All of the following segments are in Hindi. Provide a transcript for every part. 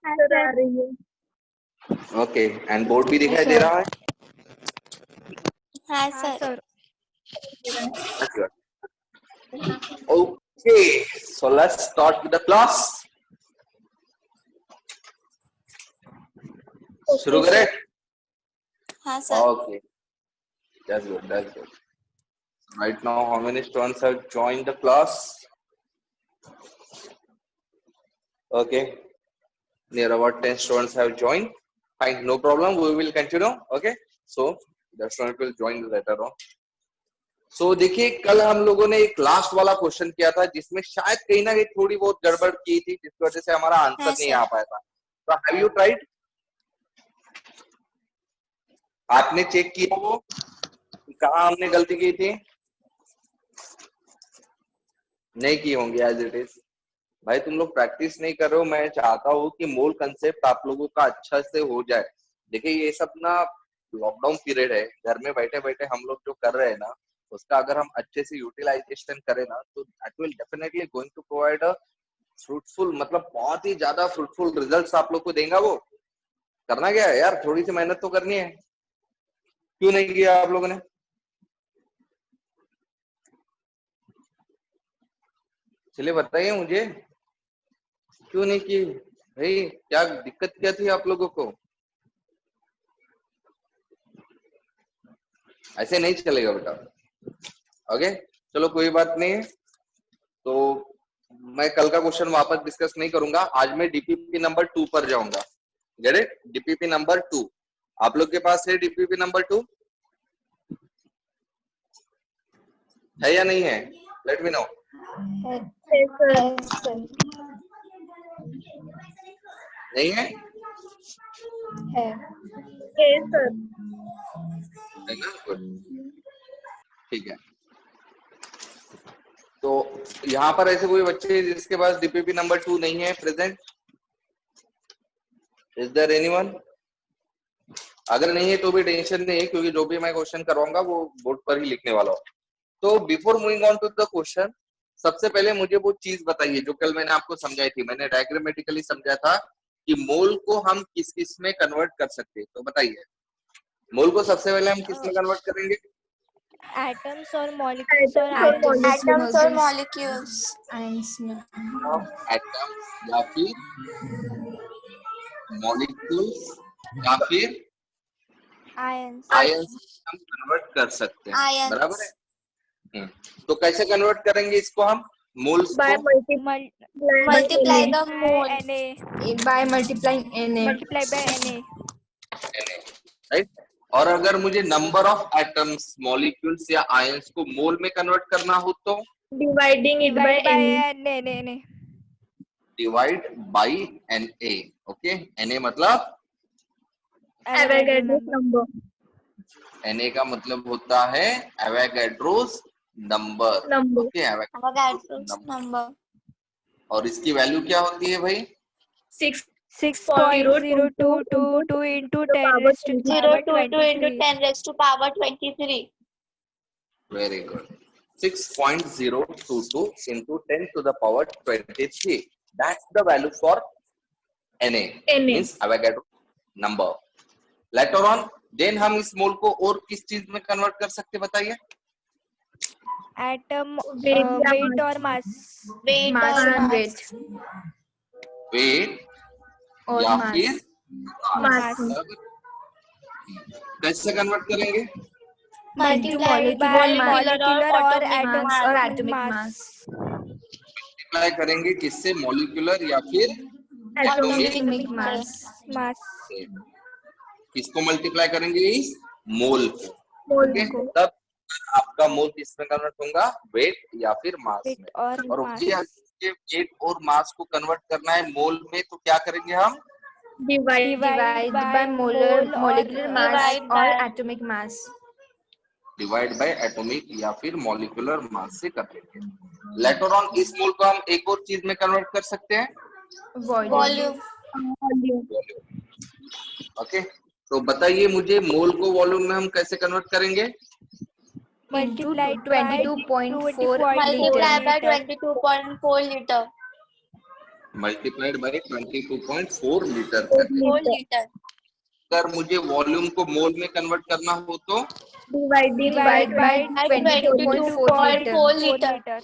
सर आ रही है। ओके, एंड बोर्ड भी दिखाई दे रहा है? हाँ sir. Okay, so let's start with the class. शुरू करें? हाँ sir. Okay, that's good, that's good. Right now, how many students have joined the class? Okay, near about 10 students have joined. Fine, no problem. We will continue. Okay, so the student will join later on. So देखिए, कल हम लोगों ने एक लास्ट वाला क्वेश्चन किया था जिसमें शायद कहीं ना कहीं थोड़ी बहुत गड़बड़ की थी, जिसकी वजह से हमारा आंसर नहीं आ पाया था. तो हैव यू ट्राइड? आपने चेक किया वो कहाँ हमने गलती की थी? नहीं की होंगी एज इट इज. भाई तुम लोग प्रैक्टिस नहीं कर रहे हो. मैं चाहता हूँ कि मोल कंसेप्ट आप लोगों का अच्छा से हो जाए. देखिए ये सब ना लॉकडाउन पीरियड है, घर में बैठे बैठे हम लोग जो कर रहे हैं ना, उसका अगर हम अच्छे से यूटिलाइजेशन करें ना, तो that will definitely going to provide a fruitful, मतलब बहुत ही ज्यादा फ्रूटफुल रिजल्ट्स आप लोग को देगा. वो करना क्या है यार, थोड़ी सी मेहनत तो करनी है. क्यों नहीं किया आप लोगों ने? चलिए बताइए मुझे, क्यों नहीं की भाई? क्या दिक्कत क्या थी आप लोगों को? ऐसे नहीं चलेगा बेटा. ओके, चलो कोई बात नहीं है. तो मैं कल का क्वेश्चन वापस डिस्कस नहीं करूंगा. आज मैं डीपीपी नंबर 2 पर जाऊंगा. Get it? डीपीपी नंबर 2 आप लोग के पास है? डीपीपी नंबर 2 है या नहीं है? Let me know. नहीं है? सर ठीक है. तो यहाँ पर ऐसे कोई बच्चे जिसके पास डीपीपी नंबर 2 नहीं है प्रेजेंट? Is there anyone? अगर नहीं है तो भी टेंशन नहीं है, क्योंकि जो भी मैं क्वेश्चन करवाऊंगा वो बोर्ड पर ही लिखने वाला हूँ. तो before moving on to the question, सबसे पहले मुझे वो चीज बताइए जो कल मैंने आपको समझाई थी. मैंने डायग्रामेटिकली समझा था कि मोल को हम किस किस में कन्वर्ट कर सकते हैं. तो बताइए, मोल को सबसे पहले हम किस में कन्वर्ट करेंगे? एटम्स और मॉलिक्यूल्स और एटम्स और मॉलिक्यूल्स. एटम या फिर मॉलिक्यूल्स या फिर आयंस हम कन्वर्ट कर सकते हैं. Ions. बराबर है. तो कैसे कन्वर्ट करेंगे इसको हम? मोल्स बाय को Multiply the mole. Na by multiplying Na. Multiply by Na. Right. और अगर मुझे नंबर ऑफ एटम्स, मॉलिक्यूल्स या आयंस को मोल में कन्वर्ट करना हो तो dividing it by Na. Divide by Na. Okay, Na मतलब एवोगाड्रो नंबर. Na का मतलब होता है Avogadro's number. Okay, Avogadro's number. और इसकी वैल्यू क्या होती है भाई? 6.0222 into 10 raised to the power 0.22 into 23. 10 raised to power 23. Very good. 6.022 into 10 to the power 23. That's the value for Na. Means Avogadro number. Later on, then हम इस मोल को और किस चीज में कन्वर्ट कर सकते बताइए? एटम वेट और mass. Weight Mass or and mass. weight. Weight और या mass. फिर मास कैसे कन्वर्ट करेंगे? Multiplied by molecular और atomic Mass और mass. atomic mass. मल्टीप्लाई करेंगे किससे? मॉलिक्यूलर या फिर एटॉमिक Atomic mass. मास. से. किसको मल्टीप्लाई करेंगे? इस मोल को. मोल ओके, को. तब आपका मोल किस में कन्वर्ट होगा? वेट या फिर मास में. वेट और और मास. वेट और मास को कन्वर्ट करना है मोल में, तो क्या करेंगे हम? Divide Divide by molecular mass divide और by- atomic mass. Divide by atomic या फिर मॉलिक्यूलर मास से कर लेंगे. लेटर ऑन इस मोल को हम एक और चीज में कन्वर्ट कर सकते हैं, Volume. ओके. तो बताइए मुझे, मोल को वॉल्यूम में हम कैसे कन्वर्ट करेंगे? Into Multiplied by 22.4 Multiply by liter. 22.4 liter. Multiplied by 22.4 litre. 4 liter. अगर मुझे वॉल्यूम को मोल में कन्वर्ट करना हो तो Dividing by Divide by 22.4 liter.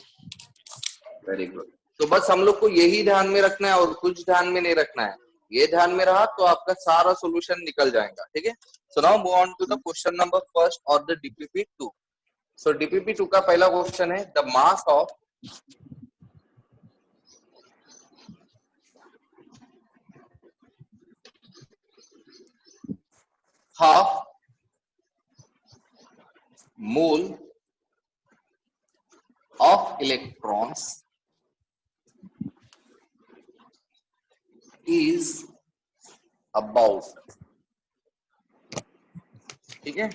Very good. तो बस हम लोग को यही ध्यान में रखना है और कुछ ध्यान में नहीं रखना है। ये ध्यान में रहा तो आपका सारा सॉल्यूशन निकल जाएगा। ठीक है, so now move on to the question number first और द डीपीपी 2। सो डीपीपी 2 का पहला क्वेश्चन है the mass of half mole of electrons is about, ठीक है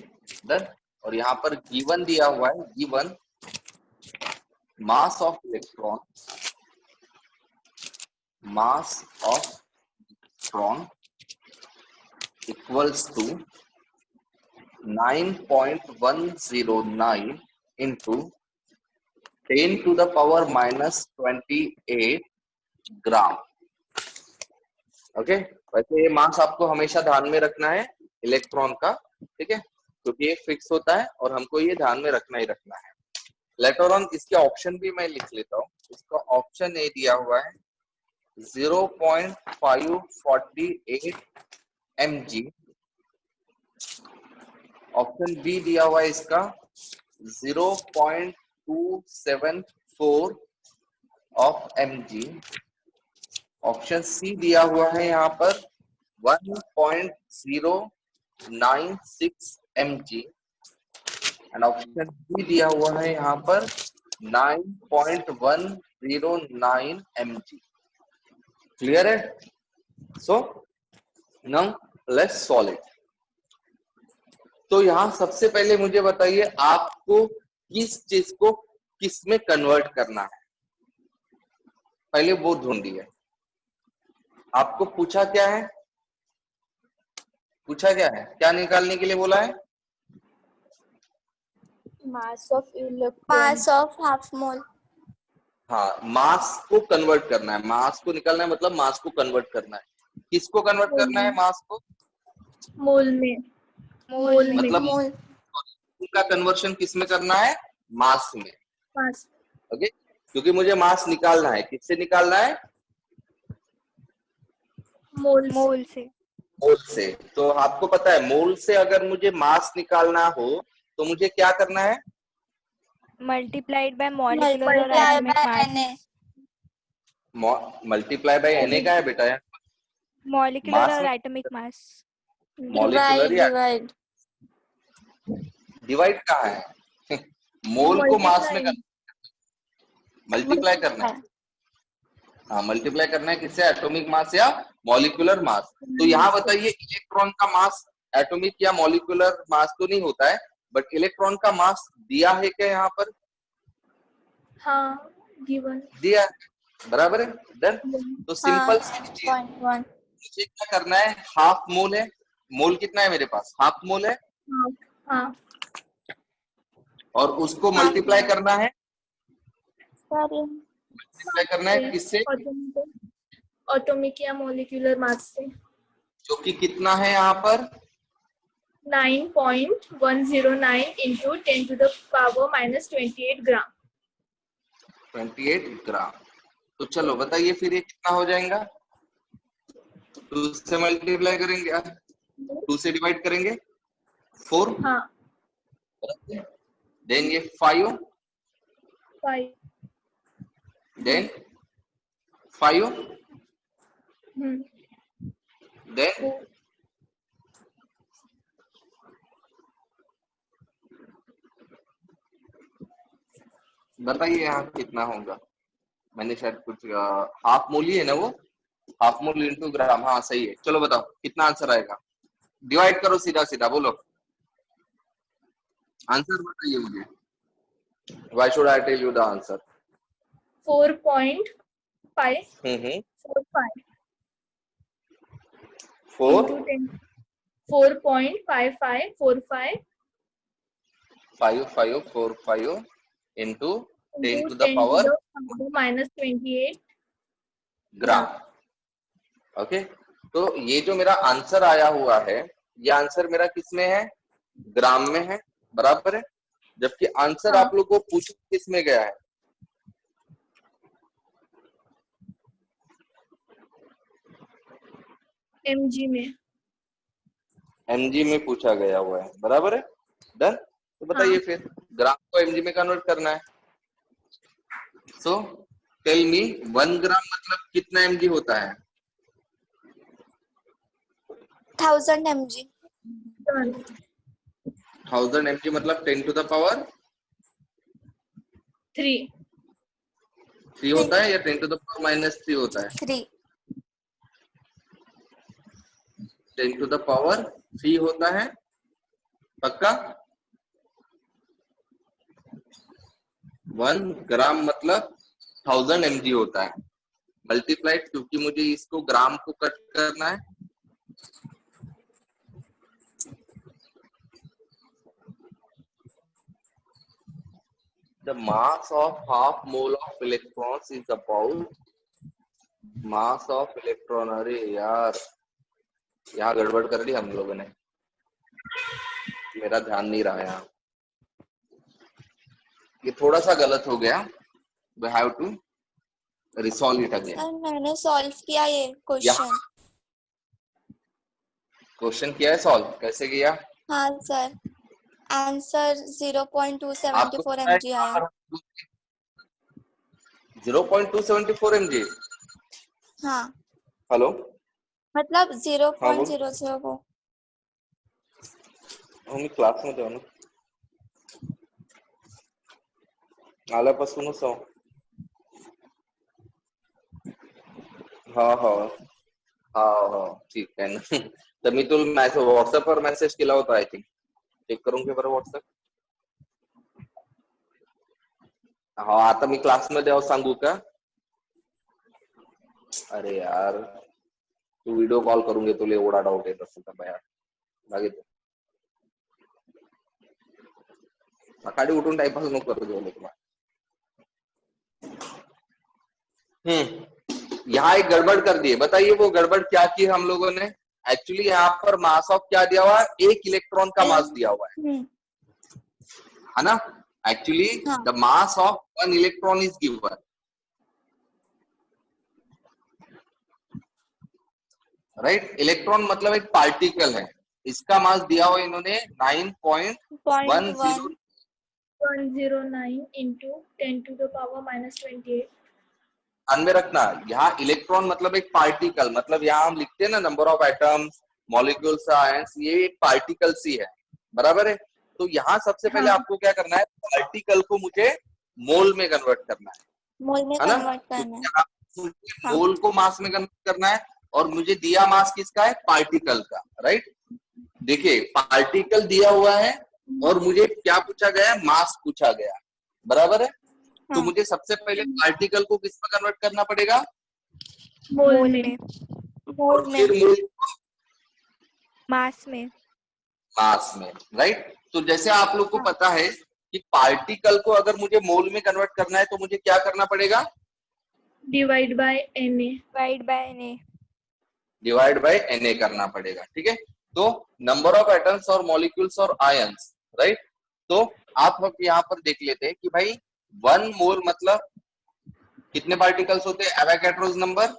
डन। और यहाँ पर गिवन दिया हुआ है, given mass of electron, mass of electron equals to 9.109 into 10 to the power minus 28 gram. Okay, वैसे ये मास आपको हमेशा ध्यान में रखना है इलेक्ट्रॉन का, ठीक है, क्योंकि ये फिक्स होता है और हमको ये ध्यान में रखना ही रखना है। लेटर ऑन इसके ऑप्शन भी मैं लिख लेता हूँ। इसका ऑप्शन ए दिया हुआ है 0.548 mg, ऑप्शन बी दिया हुआ है इसका 0.274 ऑफ mg, ऑप्शन सी दिया हुआ है यहाँ पर 1.096 mg एंड ऑप्शन बी दिया हुआ है यहाँ पर 9.109 mg। क्लियर है? So now let's solve it. तो यहाँ सबसे पहले मुझे बताइए आपको किस चीज को किस में कन्वर्ट करना है, पहले वो ढूंढिए। आपको पूछा क्या है, पूछा क्या है, क्या निकालने के लिए बोला है? Mass of electron. Mass of half mole. हाँ, मास को कन्वर्ट करना है, मास को निकालना है, मतलब मास को कन्वर्ट करना है। किसको कन्वर्ट करना है? मास को मोल में, मोल में, मतलब Mole. उनका कन्वर्शन किस में करना है? मास में। मास, ओके, क्योंकि मुझे मास निकालना है, किससे निकालना है? मोल, मोल से। मोल से। तो आपको पता है मोल से अगर मुझे मास निकालना हो तो मुझे क्या करना है? मल्टीप्लाइड बाय मॉलिक्यूलर और Multiply atomic by mass. Na. Multiply by Na का है बेटा यार, मॉलिक्यूलर मास और में एटॉमिक मास। मॉलिक्यूलर या Divide. डिवाइड कहाँ है? मोल को मास में मल्टीप्लाई करना है। हाँ, मल्टीप्लाई करना है किससे? एटॉमिक मास या मॉलिक्यूलर मास। तो यहाँ बताइए इलेक्ट्रॉन का मास एटॉमिक या मॉलिक्यूलर मास तो नहीं होता है, बट इलेक्ट्रॉन का मास दिया है क्या यहाँ पर? हाँ गिवन, दिया है, बराबर है, डन। तो सिंपल सी चीज, 0.1. मुझे क्या करना है? हाफ मोल है, मोल कितना है मेरे पास? हाफ मोल है, हाँ हाँ, और उसको मल्टीप्लाई करना है, Sorry. मल्टीप्लाई करना है किससे? एटॉमिक या मॉलिक्यूलर मास से, जो कि कितना है यहाँ पर? 9.109 into 10 to the power minus 28 ग्राम। 28 ग्राम। तो चलो बताइए फिर ये कितना हो जाएगा? 2 से मल्टीप्लाई करेंगे, 2 से डिवाइड करेंगे 4, हाँ, देन ये 5, 5, देन 5, देन बताइए यहाँ कितना होगा? मैंने शायद कुछ हाफ मोल ही है ना वो, हाफ मोल इंटू ग्राम। हाँ सही है, चलो बताओ कितना आंसर आएगा? डिवाइड करो सीधा सीधा, बोलो आंसर बताइए मुझे। Why should I tell you the answer? 4.5, 4 into 10, 4.5545 5545 into 10 to into the 10 power to the power minus 28 gram. Okay, तो ये जो मेरा आंसर आया हुआ है, ये आंसर मेरा किस में है? ग्राम में है, बराबर है। जबकि आंसर हाँ। आप लोग को पूछ किस में गया है? mg में। mg में पूछा गया हुआ है, बराबर है। डन। तो बताइए हाँ। फिर ग्राम को mg में कन्वर्ट करना है। सो टेल मी 1 ग्राम मतलब कितना mg होता है? 1000 mg. 1000 mg मतलब 10 to the power 3 होता है या 10 to the power -3 होता है? 3. 10 to the power 3 होता है, पक्का? 1 ग्राम मतलब 1000 mg होता है, मल्टीप्लाइड, क्योंकि मुझे इसको ग्राम को कट करना है। The mass of half mole of electrons is about mass of electron। अरे यार, यहाँ गड़बड़ कर दी हम लोगों ने, मेरा ध्यान नहीं रहा यहाँ, ये थोड़ा सा गलत हो गया। We have to resolve it again। Sir मैंने सॉल्व किया ये क्वेश्चन। क्वेश्चन किया है सॉल्व, कैसे किया? हाँ सर, आंसर 0.274 mg आया। 0.274 mg। हाँ हेलो, मतलब हाँ बोल। 0.004। मी क्लास मध्ये आहे ना, आल्यापासूनच आहो। हा ठीक आहे ना। तर मी तुला व्हॉट्सअपवर मेसेज केला होता, आय थिंक चेक करून घे बरं व्हॉट्सअप। हा, आता मी क्लासमध्ये आहो, सांगू का? अरे यार, तू व्हिडिओ कॉल करून घे, तुला एवढा डाऊट येत असेल तर बाहेर बघितलं। सकाळी उठून टाइमपास नको करू देऊ तुम्हाला। यहाँ एक गड़बड़ कर दी है, बताइए वो गड़बड़ क्या की हम लोगों ने? एक्चुअली यहाँ पर मास ऑफ क्या दिया हुआ है? 1 इलेक्ट्रॉन का मास दिया हुआ है ना? Actually the mass of 1 electron is given, right? Electron मतलब एक पार्टिकल है, इसका मास दिया हुआ इन्होंने 9.10। 109 into 10 to the power -28। ध्यान में रखना, यहाँ इलेक्ट्रॉन मतलब एक पार्टिकल, मतलब यहाँ हम लिखते हैं ना number of atoms, molecules, ions, ये एक पार्टिकल्स ही है, बराबर है। तो यहाँ सबसे पहले आपको क्या करना है? पार्टिकल को मुझे मोल में कन्वर्ट करना है, मोल में है ना? कन्वर्ट करना है। तो मुझे मोल को मास में कन्वर्ट करना है, और मुझे दिया मास किसका है? पार्टिकल का, राइट? देखिए, पार्टिकल दिया हुआ है और मुझे क्या पूछा गया? मास पूछा गया, बराबर है। तो मुझे सबसे पहले पार्टिकल को किस में कन्वर्ट करना पड़ेगा? मोल में। और फिर मोल को मास में। मास में, राइट? तो जैसे आप लोग को पता है कि पार्टिकल को अगर मुझे मोल में कन्वर्ट करना है तो मुझे क्या करना पड़ेगा? Divide by Na। Divide by Na करना पड़ेगा, ठीक है? तो नंबर ऑफ एटम्स और मॉलिक्यूल्स और आयंस, राइट? तो आप यहाँ पर देख लेते हैं कि भाई 1 मोल मतलब कितने पार्टिकल्स होते हैं? Avogadro's number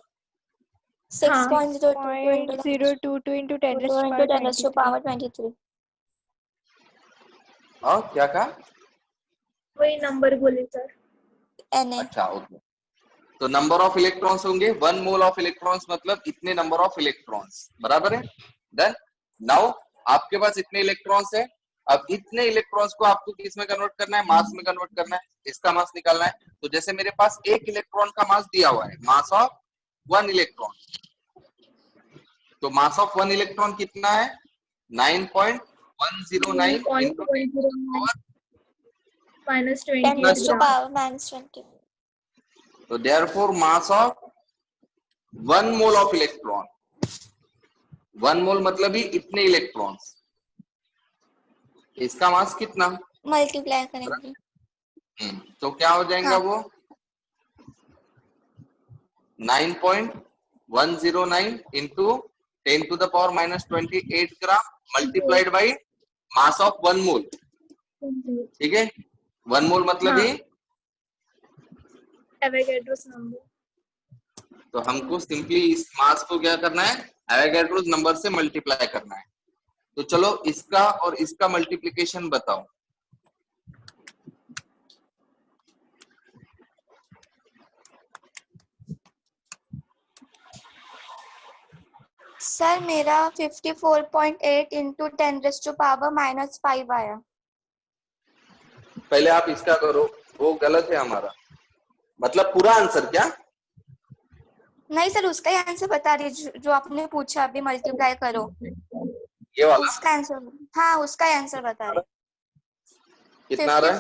6.022 into 10 into 10 to the power 23। हाँ, क्या कहा? वही नंबर बोले सर। Na। अच्छा, ओके। तो नंबर ऑफ इलेक्ट्रॉन्स होंगे 1 मोल ऑफ इलेक्ट्रॉन्स मतलब इतने नंबर ऑफ इलेक्ट्रॉन्स, बराबर है। देन नाउ आपके पास इतने इलेक्ट्रॉन्स है, अब इतने इलेक्ट्रॉन्स को आपको किस में कन्वर्ट करना है? मास में कन्वर्ट करना है, इसका मास निकालना है। तो जैसे मेरे पास 1 इलेक्ट्रॉन का मास दिया हुआ है, मास ऑफ 1 इलेक्ट्रॉन, तो मास ऑफ 1 इलेक्ट्रॉन कितना है? 9.109 into 10 to -28 the power -20। तो therefore mass of 1 mole of electron, 1 मोल मतलब ही इतने इलेक्ट्रॉन्स, इसका मास कितना? मल्टीप्लाई करेंगे तो क्या हो जाएगा वो? 9.109 into 10 to the power minus 28 gram multiplied by mass of 1 mole. ठीक है, 1 मोल मतलब हाँ। ही एवोगैड्रोस नंबर। तो हमको सिंपली इस मास को क्या करना है, एवोगैड्रोस नंबर से मल्टीप्लाई करना है। तो चलो इसका और इसका मल्टीप्लिकेशन बताओ। सर मेरा 54.8 इंटू 10⁻⁻⁵ आया। पहले आप इसका करो, वो गलत है हमारा, मतलब पूरा आंसर क्या? नहीं सर, उसका ही आंसर बता दीजिए जो आपने पूछा अभी, मल्टीप्लाई करो ये वाला उसका आंसर। हाँ, उसका ही आंसर बता रहे। कितना आ रहा है?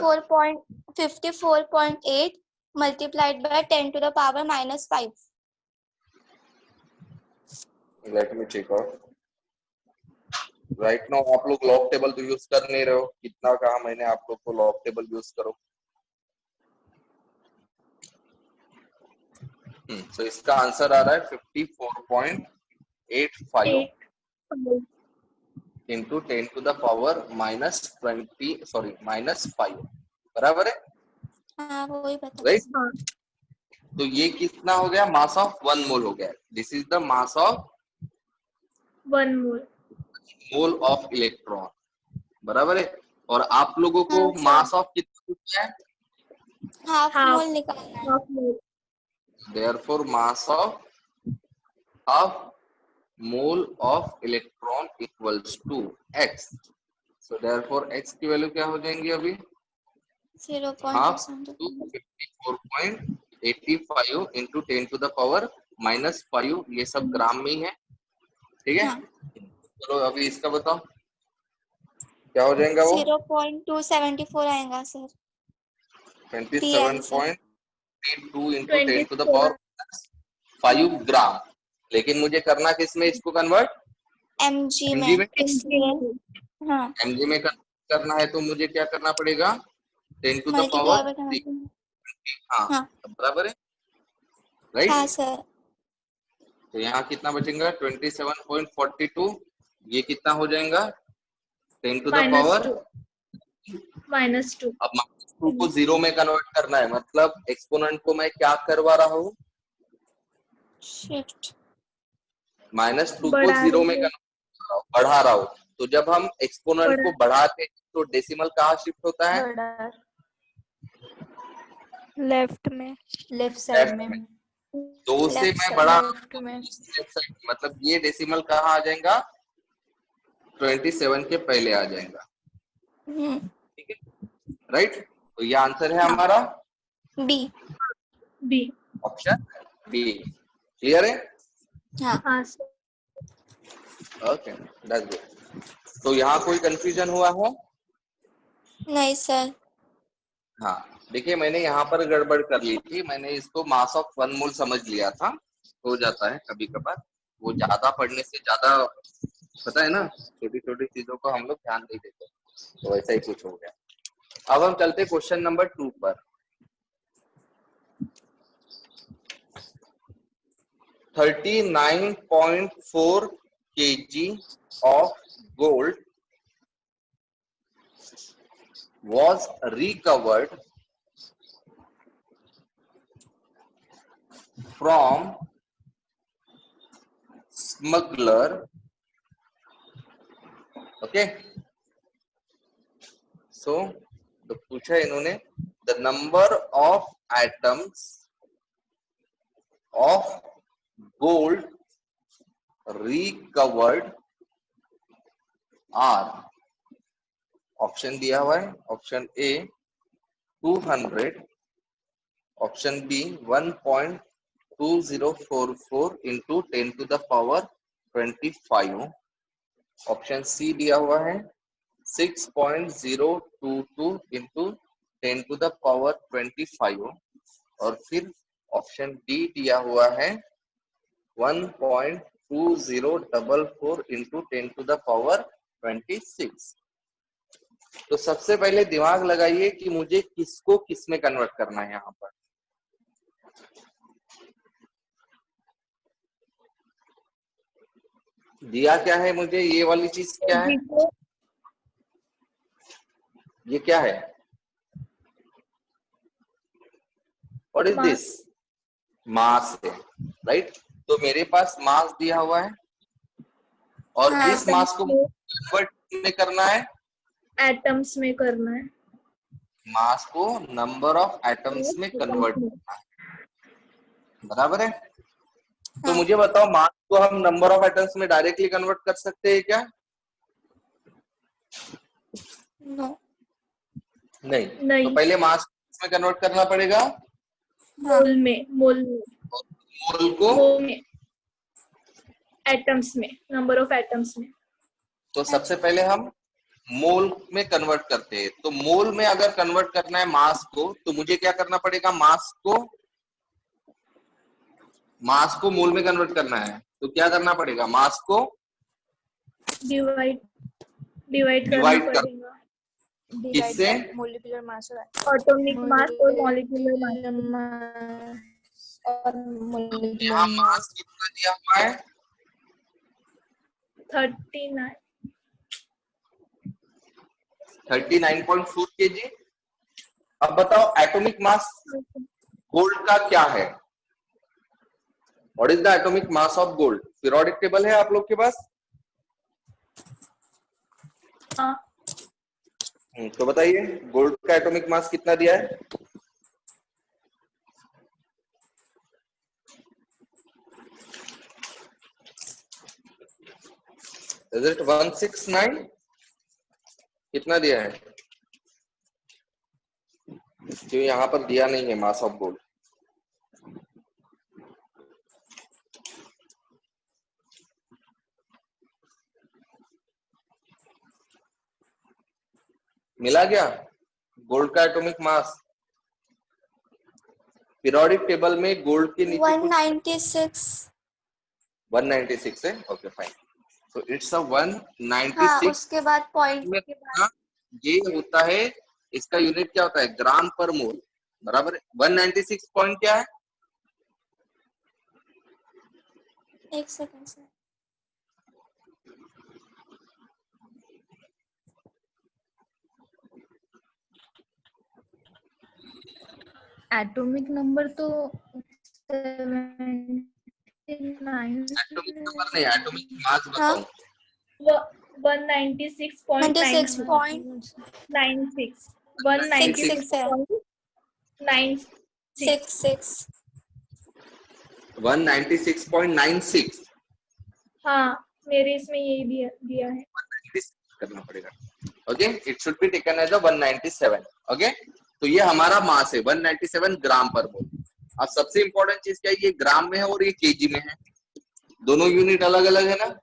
54.8 multiplied by 10 to the power -5। Let me check out. Right now आप लोग लॉग टेबल तो यूज कर नहीं रहे हो, कितना कहा मैंने आप लोग को लॉग टेबल यूज करो। तो इसका आंसर आ रहा है 54.85 इंटू 10 to the power -5, बराबर है? हाँ, वही बता। राइट, तो ये कितना हो गया? मास ऑफ 1 मोल हो गया। This is the mass of 1 mole. Mole of electron, बराबर है। और आप लोगों को हाँ, मास ऑफ कितना पूछा है? Half Half. मोल निकालना है। Half mole. Therefore mass of half mole of electron equals to x. So therefore x की वैल्यू क्या हो जाएंगी अभी? Half to 54.85 into 10 to the power -5, ये सब ग्राम में ही है, ठीक है। हाँ। चलो अभी इसका बताओ क्या हो जाएगा? वो 0.274 आएगा sir. 27.82 into 10 to the power 5 ग्राम। लेकिन मुझे करना किसमें इसको कन्वर्ट? mg mg में। में। हाँ, mg में करना है तो मुझे क्या करना पड़ेगा? 10 to the power 3। हाँ, बराबर है, राइट। हाँ सर। तो यहाँ कितना बचेगा? 27.42। ये कितना हो जाएगा? 10 to the power -2। अब -2 को 0 में कन्वर्ट करना है, मतलब एक्सपोनेंट को मैं क्या करवा रहा हूँ? शिफ्ट। -2 को 0 में कन्वर्ट बढ़ा रहा हूँ। तो जब हम एक्सपोनेंट को बढ़ाते हैं तो डेसिमल कहाँ शिफ्ट होता है? लेफ्ट में। लेफ्ट साइड में। 2 से Left मैं side, बढ़ा, लेफ्ट में। मतलब ये डेसिमल कहाँ आ जाएगा? 27 के पहले आ जाएगा, ठीक है, राइट। तो ये आंसर है हमारा बी। Option B. क्लियर है? हाँ। Okay, that's good. तो यहाँ कोई कंफ्यूजन हुआ है? नहीं सर। हाँ, देखिए मैंने यहाँ पर गड़बड़ कर ली थी, मैंने इसको मास ऑफ 1 मोल समझ लिया था। हो जाता है कभी कभार, वो ज्यादा पढ़ने से ज्यादा, पता है ना, छोटी छोटी चीजों को हम लोग ध्यान नहीं देते, तो ऐसा ही कुछ हो गया। अब हम चलते क्वेश्चन नंबर 2 पर। 39.4 kg of gold was recovered from smuggler. Okay, so तो पूछा इन्होंने the number of atoms of gold recovered are, option दिया हुआ है, option A 200, option B 1.2044 into 10 to the power 25, option C दिया हुआ है 6.022 इंटू 10 to the power 25, और फिर ऑप्शन डी दिया हुआ है 1.2044 इंटू 10 to the power 26। तो सबसे पहले दिमाग लगाइए कि मुझे किसको किस में कन्वर्ट करना है। यहाँ पर दिया क्या है मुझे, ये वाली चीज क्या है, ये क्या है, व्हाट इज दिस, मास है, राइट। तो मेरे पास मास दिया हुआ है और हाँ, इस मास को कन्वर्ट में करना है, एटम्स में करना है। मास को नंबर ऑफ एटम्स में कन्वर्ट करना है, बराबर है। तो हाँ। मुझे बताओ मास को हम नंबर ऑफ एटम्स में डायरेक्टली कन्वर्ट कर सकते हैं क्या? नो। नहीं। नहीं। तो पहले मास में कन्वर्ट करना पड़ेगा, हाँ। मोल को में, एटम्स में, नंबर ऑफ एटम्स में। तो सबसे पहले हम मोल में कन्वर्ट करते हैं। तो मोल में अगर कन्वर्ट करना है मास को, तो मुझे क्या करना पड़ेगा, मास को मोल में कन्वर्ट करना है तो क्या करना पड़ेगा, मास को डिवाइड करना पड़ेगा। किससे? मोलिकुलर मास और एटॉमिक मास और मॉलिक्यूलर मास। और मोलिकुलर यहाँ मास मास कितना दिया हुआ है, 39.4 kg। अब बताओ एटॉमिक मास गोल्ड का क्या है, what is the atomic mass of gold? Periodic table है आप लोग के पास? हाँ। तो बताइए गोल्ड का एटॉमिक मास कितना दिया है? Is it 169? कितना दिया है? जो यहाँ पर दिया नहीं है मास ऑफ गोल्ड। मिला क्या गोल्ड का एटॉमिक मास? पीरियोडिक टेबल में गोल्ड के नीचे 196 है। Okay fine. तो इट्स अ 196। हाँ, उसके बाद पॉइंट के बाद ये होता है, इसका यूनिट क्या होता है, ग्राम पर मोल, बराबर है। 196 पॉइंट क्या है? एक सेकंड से एटॉमिक नंबर तो एटॉमिक नंबर नहीं, एटॉमिक मास बताओ। 196.96 196.96 196.96 हाँ, मेरे इसमें यही दिया है। करना पड़ेगा। Okay, it should be taken as a 197। Okay, तो ये हमारा मास है 197 ग्राम पर मोल। अब सबसे इंपॉर्टेंट चीज क्या है, ये ग्राम में है और ये केजी में है, दोनों यूनिट अलग अलग है ना।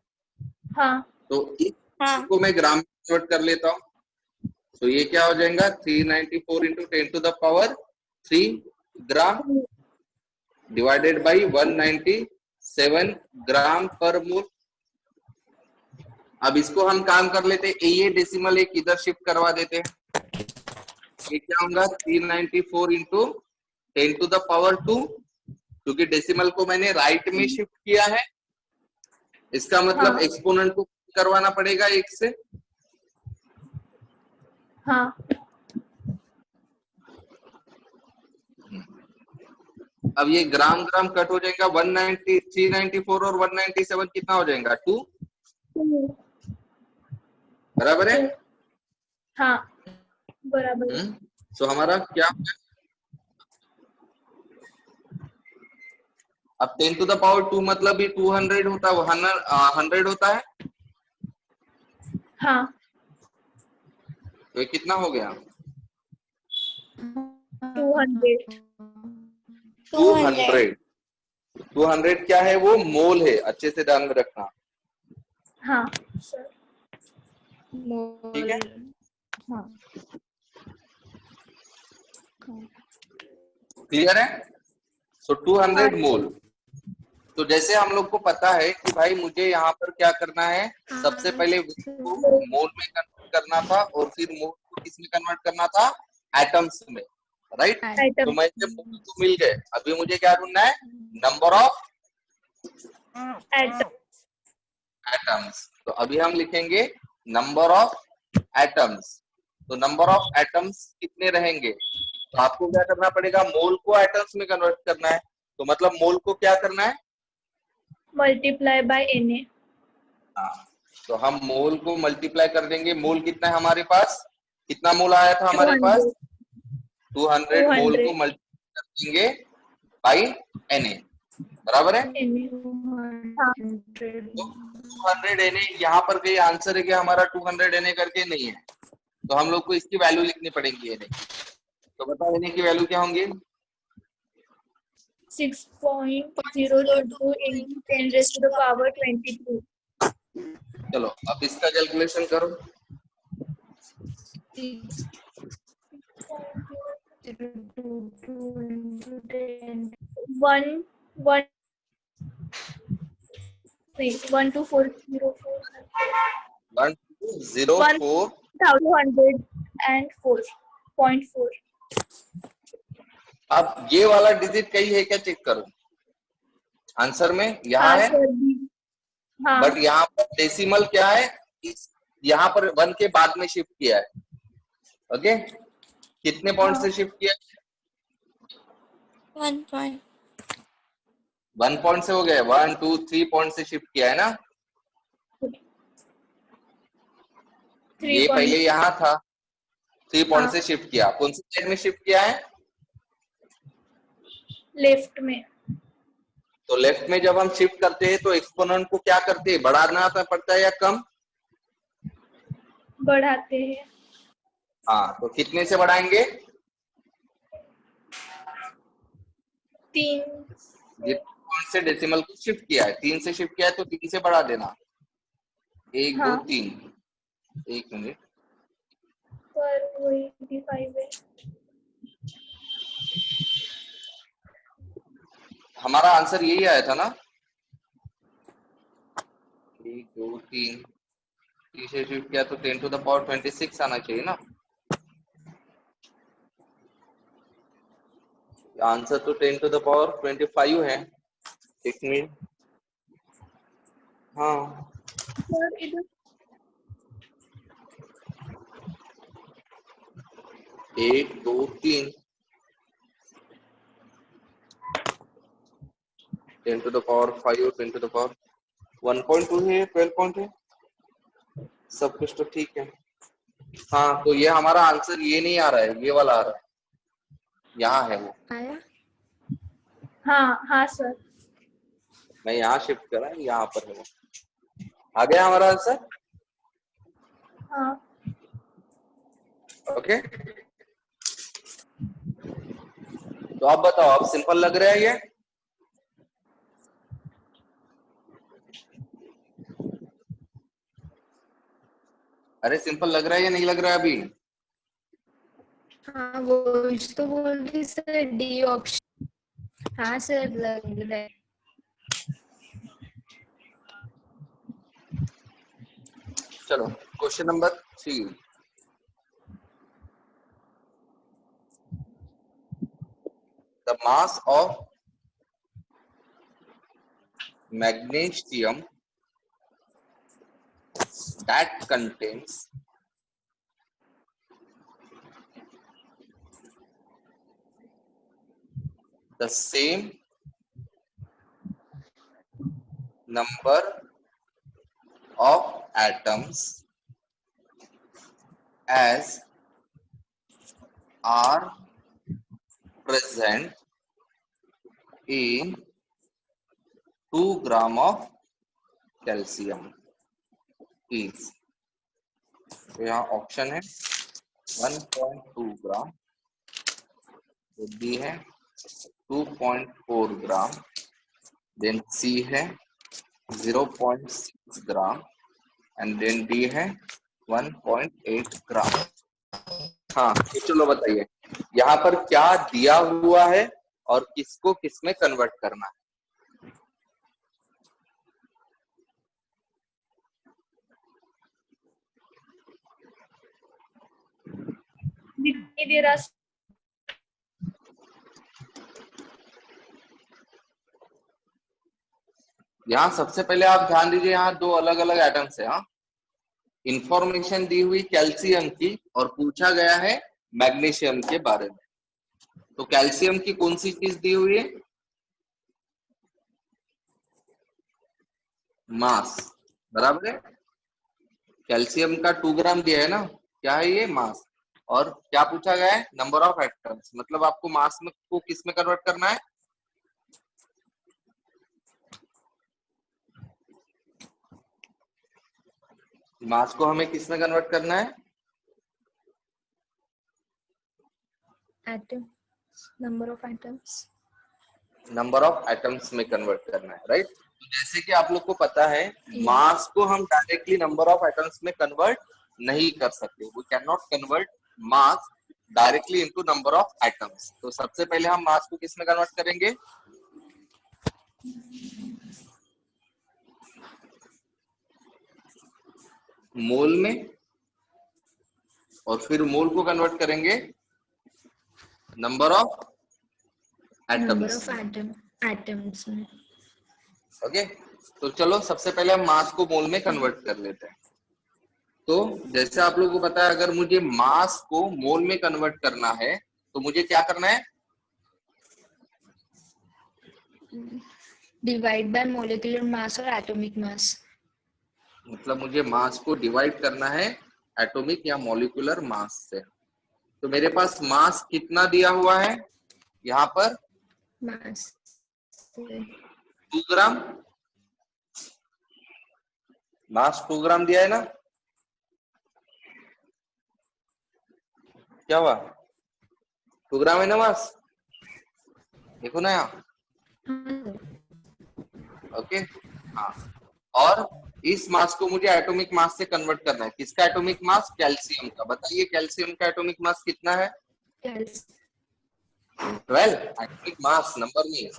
हाँ। तो इसको मैं ग्राम में कन्वर्ट कर लेता हूँ। तो ये क्या हो जाएगा, 394 into 10 to the power 3 gram divided by 197 gram per mole. अब इसको हम काम कर लेते हैं, ये डेसिमल एक इधर शिफ्ट करवा देते हैं। ये क्या होगा, 394 इंटू 10 टू द पावर 2, क्योंकि डेसिमल को मैंने राइट में शिफ्ट किया है, इसका मतलब हाँ। एक्सपोनेंट को करवाना पड़ेगा 1 से। हाँ। अब ये ग्राम ग्राम कट हो जाएगा, 394 और 197 कितना हो जाएगा, 2, बराबर है। हाँ, बराबर। तो हमारा क्या, अब 10 टू द पावर 2 मतलब भी 200 होता है, 100 होता है। हाँ। तो ये कितना हो गया, 200। 200 क्या है, वो मोल है, अच्छे से ध्यान में रखना। हाँ ठीक है। हाँ। क्लियर है। सो 200 मोल। तो जैसे हम लोग को पता है कि भाई मुझे यहाँ पर क्या करना है, सबसे पहले को मोल में कन्वर्ट करना था और फिर मोल को किसमें कन्वर्ट करना था, एटम्स में, राइट। तो मुझे मोल तो मिल गए, अभी मुझे क्या ढूंढना है, नंबर ऑफ एटम्स। तो अभी हम लिखेंगे नंबर ऑफ एटम्स। तो नंबर ऑफ एटम्स कितने रहेंगे? तो आपको क्या करना पड़ेगा, मोल को एटम्स में कन्वर्ट करना है। तो मतलब मोल को क्या करना है? multiply by Na. हाँ, तो हम मोल को मल्टीप्लाई कर देंगे। मोल कितना है हमारे पास? कितना मोल आया था हमारे पास? 200 200 मोल को मल्टीप्लाई कर देंगे बाई Na, बराबर है। Na. हाँ, तो 200 Na यहाँ पर कहीं आंसर है कि हमारा 200 Na करके नहीं है, तो हम लोग को इसकी वैल्यू लिखनी पड़ेगी Na। तो बताओ Na की वैल्यू क्या होंगी? 6.022 into 10 raised to the power 22. चलो अब इसका कैलकुलेशन करो। 1204 1204.4. अब ये वाला डिजिट कहीं है क्या, चेक करो। आंसर में यहाँ हाँ है, सर भी, हाँ बट यहाँ पर डेसिमल क्या है, यहाँ पर 1 के बाद में शिफ्ट किया है। ओके, कितने पॉइंट से शिफ्ट किया है? 1 point. 1 पॉइंट से हो गया, 1 2 3 पॉइंट से शिफ्ट किया है ना। 3 ये point. पहले यहाँ था, 3 पॉइंट हाँ, से शिफ्ट किया। कौन सी साइड में शिफ्ट किया है? लेफ्ट में। तो लेफ्ट में जब हम शिफ्ट करते हैं तो एक्सपोनेंट को क्या करते हैं, बढ़ाना पड़ता है या कम? बढ़ाते हैं। हाँ, तो कितने से बढ़ाएंगे? 3. जिस पॉइंट से डेसिमल को शिफ्ट किया है, 3 से शिफ्ट किया है तो 3 से बढ़ा देना। 1 2 हाँ, 3। 1 मिनट, पर वही 85 है। हमारा आंसर यही आया था ना। 1 2 3 से शिफ्ट किया तो 10 टू द पावर 26 आना चाहिए ना। आंसर तो 10 टू द पावर 25 है। एक मिनट, हाँ सर इधर 1 2 3 10 टू द पावर 5 और 10 टू द पावर 1.2 है, 12 पॉइंट है, सब कुछ तो ठीक है। हाँ, तो ये हमारा आंसर ये नहीं आ रहा है, ये वाला आ रहा है, यहाँ है वो। आया? हाँ हाँ सर। मैं यहाँ शिफ्ट करा, यहाँ पर है वो। आ गया हमारा आंसर। हाँ, ओके, तो आप बताओ, आप सिंपल लग रहा है ये? अरे सिंपल लग रहा है या नहीं लग रहा है अभी? हाँ वो तो बोल रही सर, डी ऑप्शन। हाँ सर लग रहा है। चलो question number 3। The mass of magnesium that contains the same number of atoms as are present in 2 gram of calcium is। तो यहाँ ऑप्शन है 1.2 ग्राम, बी है 2.4 ग्राम, देन सी है 0.6 ग्राम एंड देन डी है 1.8 ग्राम। हाँ, तो चलो बताइए यहाँ पर क्या दिया हुआ है और किसको किस में कन्वर्ट करना है। दिखाई दे रहा। यहाँ सबसे पहले आप ध्यान दीजिए, यहाँ दो अलग अलग एटम्स है। हाँ, इंफॉर्मेशन दी हुई कैल्शियम की और पूछा गया है मैग्नीशियम के बारे में। तो कैल्शियम की कौन सी चीज दी हुई है? मास, बराबर है। कैल्शियम का 2 ग्राम दिया है ना, क्या है ये? मास। और क्या पूछा गया है? नंबर ऑफ एटम्स, मतलब आपको मास में को किस में कन्वर्ट करना है? मास को हमें किस में कन्वर्ट करना है? Atom, number of atoms. Number of atoms में कन्वर्ट करना है, राइट। तो जैसे कि आप लोग को पता है, मास को हम डायरेक्टली नंबर ऑफ एटम्स में कन्वर्ट नहीं कर सकते। We can not convert mass directly into number of atoms. तो सबसे पहले हम मास को किस में कन्वर्ट करेंगे? मोल में, और फिर मोल को कन्वर्ट करेंगे number of number atoms. Of atoms में। ओके, तो चलो सबसे पहले हम मास को मोल में कन्वर्ट कर लेते हैं। तो जैसे आप लोगों को पता है, अगर मुझे मास को मोल में कन्वर्ट करना है तो मुझे क्या करना है? डिवाइड बाय मोलिकुलर मास और एटॉमिक मास। मतलब मुझे मास को डिवाइड करना है एटॉमिक या मॉलिक्यूलर मास से। तो मेरे पास मास कितना दिया हुआ है यहाँ पर? मास 2 ग्राम। मास 2 ग्राम दिया है ना, क्या हुआ? 2 ग्राम है ना मास, देखो ना यहाँ। ओके, हाँ। और इस मास को मुझे एटॉमिक मास से कन्वर्ट करना है। किसका एटॉमिक मास? कैल्शियम का। बताइए कैल्शियम का एटॉमिक मास कितना है? 12। एटॉमिक मास नंबर नहीं है।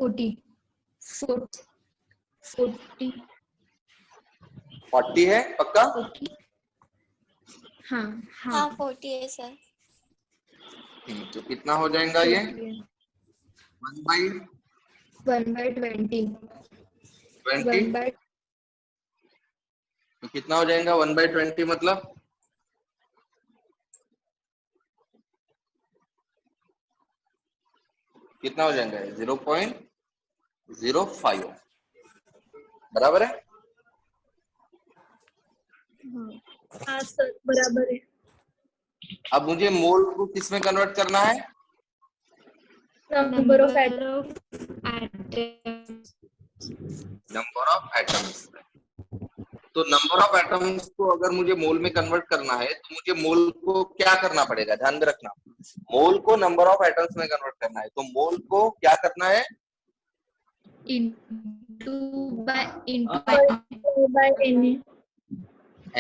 40 है पक्का? 40। हाँ हाँ 40 है सर। तो कितना हो जाएगा ये? 1/20। 1/20। तो कितना हो जाएगा 1/20 मतलब? कितना हो जाएगा? 0.05, बराबर है। हाँ सर, बराबर है। अब मुझे मोल को किस में कन्वर्ट करना है? Number of atom. Number of atoms. तो नंबर ऑफ एटम्स को अगर मुझे मोल में कन्वर्ट करना है तो मुझे मोल को क्या करना पड़ेगा? ध्यान में रखना, मोल को नंबर ऑफ एटम्स में कन्वर्ट करना है। तो मोल को क्या करना है?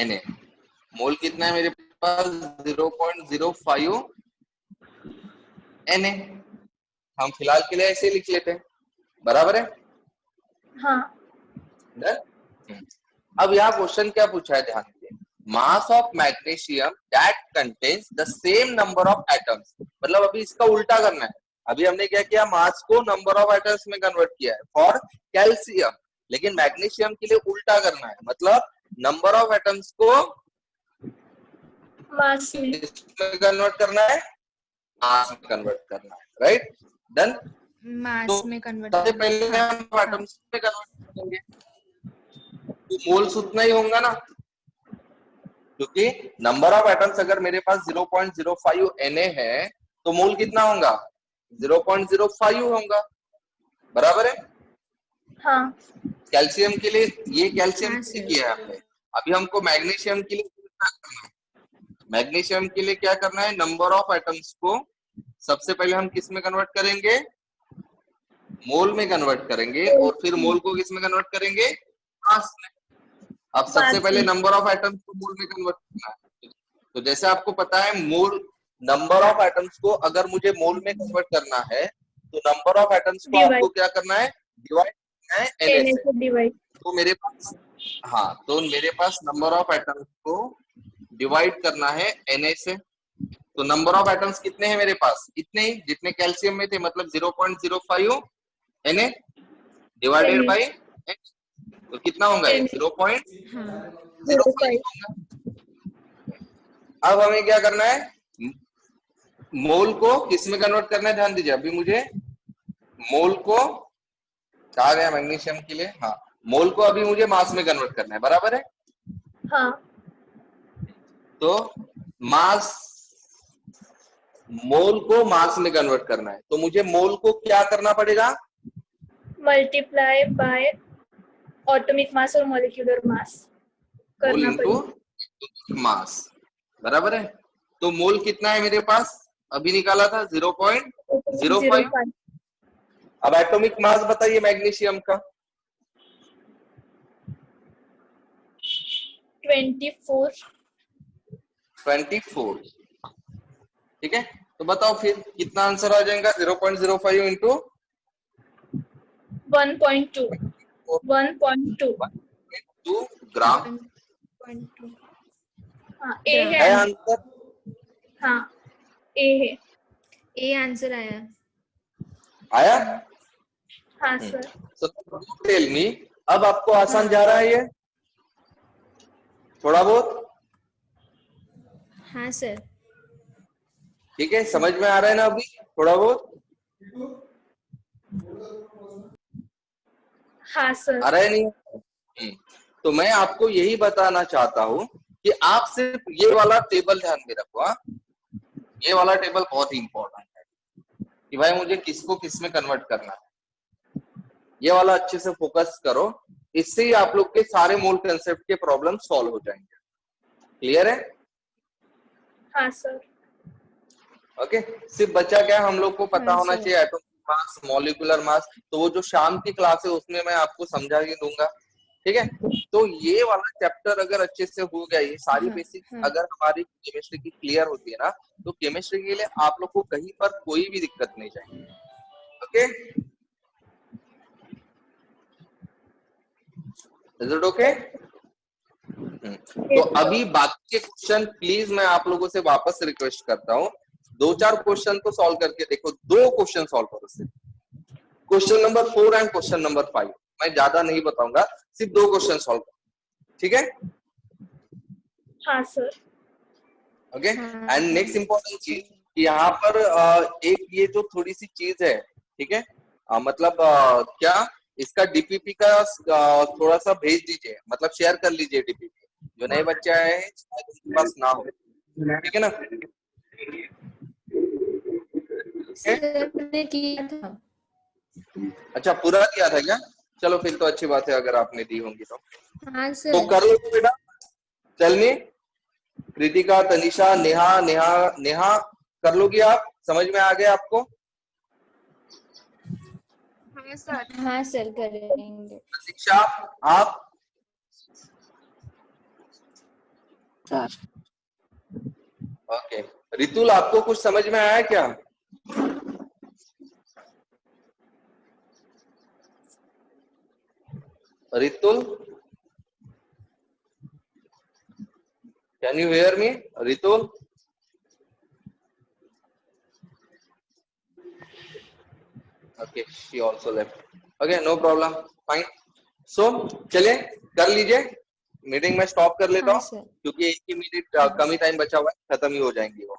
Na। मोल कितना है मेरे पास? 0.05 Na। हम फिलहाल के लिए ऐसे लिख लेते हैं, बराबर है। हाँ। अब यहाँ क्वेश्चन क्या पूछा है, ध्यान दीजिए। Mass of magnesium that contains the same number of atoms. मतलब अभी इसका उल्टा करना है। अभी हमने क्या किया? मास को नंबर ऑफ एटम्स में कन्वर्ट किया है फॉर कैल्शियम, लेकिन मैग्नीशियम के लिए उल्टा करना है। मतलब नंबर ऑफ एटम्स को मास में कन्वर्ट करना है, मास में कन्वर्ट करना है, राइट। डन। मास में कन्वर्ट सबसे पहले हम एटम्स में कन्वर्ट करेंगे, तो मोल्स उतना ही होगा ना, क्योंकि नंबर ऑफ एटम्स अगर मेरे पास 0.05 Na है तो मोल कितना होगा? 0.05 होगा, बराबर है। हाँ। कैल्शियम के लिए ये कैल्शियम से किया है हमने। अभी हमको मैग्नीशियम के लिए क्या करना है? मैग्नीशियम के लिए क्या करना है? नंबर ऑफ एटम्स को सबसे पहले हम किस में कन्वर्ट करेंगे? मोल में कन्वर्ट करेंगे, और फिर मोल को किस में कन्वर्ट करेंगे? मास में। अब सबसे पहले नंबर ऑफ एटम्स को मोल में कन्वर्ट करना है। तो जैसे आपको पता है, मोल नंबर ऑफ एटम्स को अगर मुझे मोल में कन्वर्ट करना है तो नंबर ऑफ एटम्स को आपको क्या करना है? डिवाइड करना है Na से। डिवाइड। तो मेरे पास, हाँ, तो मेरे पास नंबर ऑफ एटम्स को डिवाइड करना है Na से। तो नंबर ऑफ एटम्स कितने हैं मेरे पास? इतने ही जितने कैल्शियम में थे, मतलब 0.05 Na डिवाइडेड बाय तो कितना होगा ये? 0.05 हाँ होगा। अब हमें क्या करना है, मोल को किस में कन्वर्ट करना है, ध्यान दीजिए। अभी मुझे मोल को कहा गया मैग्नीशियम के लिए, हाँ मोल को अभी मुझे मास में कन्वर्ट करना है, बराबर है। हाँ तो मास, मोल को मास में कन्वर्ट करना है, तो मुझे मोल को क्या करना पड़ेगा, मल्टीप्लाई बाय एटॉमिक मास और मॉलिक्यूलर मास मोल करना इंटू पड़ेगा। मास, बराबर है। तो मोल कितना है मेरे पास, अभी निकाला था 0.05। 0.05 अब एटॉमिक मास बताइए मैग्नीशियम का, 24 24। ठीक है, तो बताओ फिर कितना आंसर आ जाएगा, 0.05 इंटू 1.2 2 ग्राम 1.2 हाँ ए है है आंसर। हाँ ए है। ए आंसर आया। आया। हाँ सर। So, टेल मी, अब आपको आसान जा रहा है ये थोड़ा बहुत? हाँ सर। ठीक है, समझ में आ रहा है ना अभी थोड़ा बहुत? हाँ सर। आ रहा है नहीं? तो मैं आपको यही बताना चाहता हूं कि आप सिर्फ ये वाला टेबल ध्यान में रखो। हाँ, ये वाला टेबल बहुत ही इंपॉर्टेंट है कि भाई मुझे किसको किस में कन्वर्ट करना है। ये वाला अच्छे से फोकस करो, इससे ही आप लोग के सारे मोल कंसेप्ट के प्रॉब्लम सॉल्व हो जाएंगे। क्लियर है? हाँ सर। ओके, सिर्फ बच्चा क्या, हम लोग को पता हाँ, होना सर। चाहिए एटॉमिक मास, मॉलिक्यूलर मास। तो वो जो शाम की क्लास है उसमें मैं आपको समझा ही दूंगा। ठीक है, तो ये वाला चैप्टर अगर अच्छे से हो गया, ये सारी हाँ, बेसिक हाँ। अगर हमारी केमिस्ट्री की क्लियर होती है ना, तो केमिस्ट्री के लिए आप लोग को कहीं पर कोई भी दिक्कत नहीं जाएगी। Okay, is it okay? तो अभी बाकी के क्वेश्चन प्लीज मैं आप लोगों से वापस रिक्वेस्ट करता हूँ, 2-4 क्वेश्चन तो सॉल्व करके देखो। 2 क्वेश्चन सॉल्व करो सिर्फ, question number 4 and question number 5। मैं ज्यादा नहीं बताऊंगा, सिर्फ 2 क्वेश्चन सॉल्व करो। ठीक है? हाँ sir. Okay, and next important चीज कि यहाँ पर एक ये जो थोड़ी सी चीज है, ठीक है, मतलब क्या, इसका डीपीपी का थोड़ा सा भेज दीजिए, मतलब शेयर कर लीजिए डीपीपी। जो नए बच्चे आए हैं शायद उनके पास ना हो। ठीक है ना? सर ने किया था। अच्छा, पूरा दिया था क्या? चलो फिर तो अच्छी बात है अगर आपने दी होंगी तो। हाँ तो सर। कर लो बेटा। चल मी, कृतिका, तनिषा, नेहा, नेहा कर लोगी आप? समझ में आ गया आपको? हाँ सर। हाँ सर करेंगे। प्रतीक्षा, आप? ओके, रितुल आपको कुछ समझ में आया क्या? Ritul, can you hear me? Ritul? Okay, she also left. Okay, no problem, fine. So चलिए कर लीजिए, मीटिंग में स्टॉप कर लेता हाँ हूँ सर। क्योंकि 1 ही मिनट कम ही टाइम बचा हुआ है, खत्म ही हो जाएंगी वो।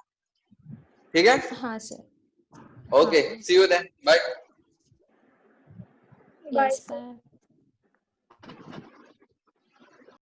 ठीक है? हाँ sir. Okay, see you then, bye. Bye yes sir. Sir.